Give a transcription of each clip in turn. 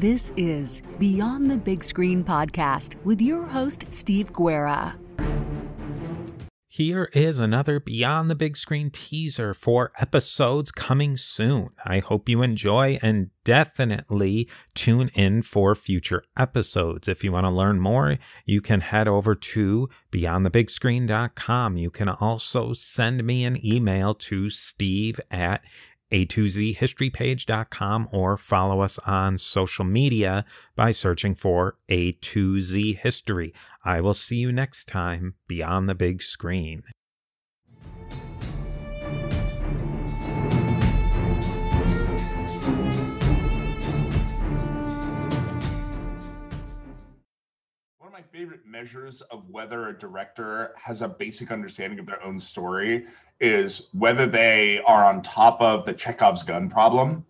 This is Beyond the Big Screen podcast with your host, Steve Guerra. Here is another Beyond the Big Screen teaser for episodes coming soon. I hope you enjoy and definitely tune in for future episodes. If you want to learn more, you can head over to beyondthebigscreen.com. You can also send me an email to steve@a2zhistorypage.com or follow us on social media by searching for A2Z History. I will see you next time Beyond the Big Screen. One of my favorite measures of whether a director has a basic understanding of their own story is whether they are on top of the Chekhov's gun problem.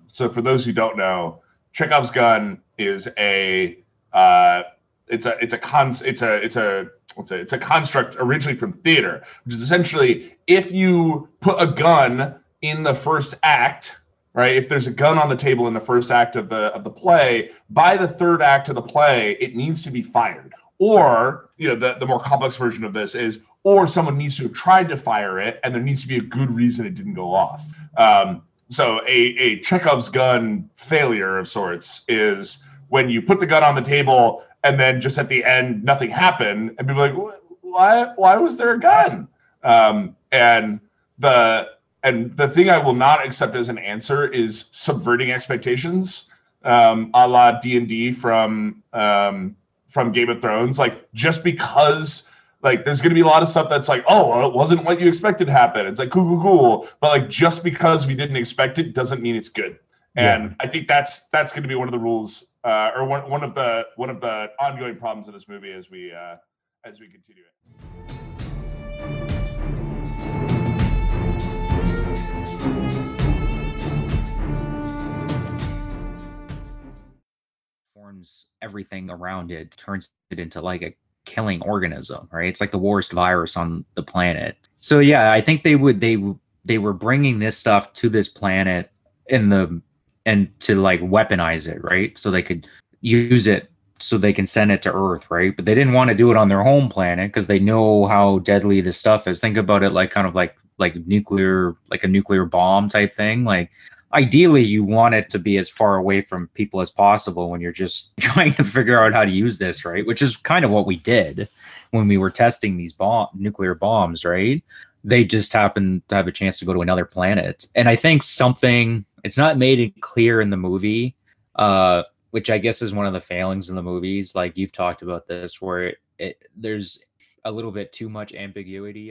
So for those who don't know, Chekhov's gun is a construct originally from theater, which is essentially if you put a gun in the first act, right? If there's a gun on the table in the first act of the play, by the third act of the play, it needs to be fired. Or, the more complex version of this is, or someone needs to have tried to fire it, and there needs to be a good reason it didn't go off. So a Chekhov's gun failure of sorts is when you put the gun on the table and then just at the end nothing happened, and people are like, why was there a gun? And the thing I will not accept as an answer is subverting expectations, a la D&D from Game of Thrones. Like, just because there's going to be a lot of stuff that's like, oh, well, it wasn't what you expected to happen. It's like, cool. But just because we didn't expect it doesn't mean it's good. And yeah. I think that's going to be one of the rules, or one of the ongoing problems of this movie as we continue it. Forms everything around it, turns it into like a killing organism, right? It's like the worst virus on the planet. So yeah, I think they were bringing this stuff to this planet and to like weaponize it, right? So they could use it so they can send it to Earth, right? But they didn't want to do it on their home planet because they know how deadly this stuff is. Think about it like nuclear, like a nuclear bomb type thing. Like, ideally, you want it to be as far away from people as possible when you're just trying to figure out how to use this, right? Which is kind of what we did when we were testing these nuclear bombs, right? They just happened to have a chance to go to another planet. And I think it's not made clear in the movie, which I guess is one of the failings in the movies. Like, you've talked about this, where there's a little bit too much ambiguity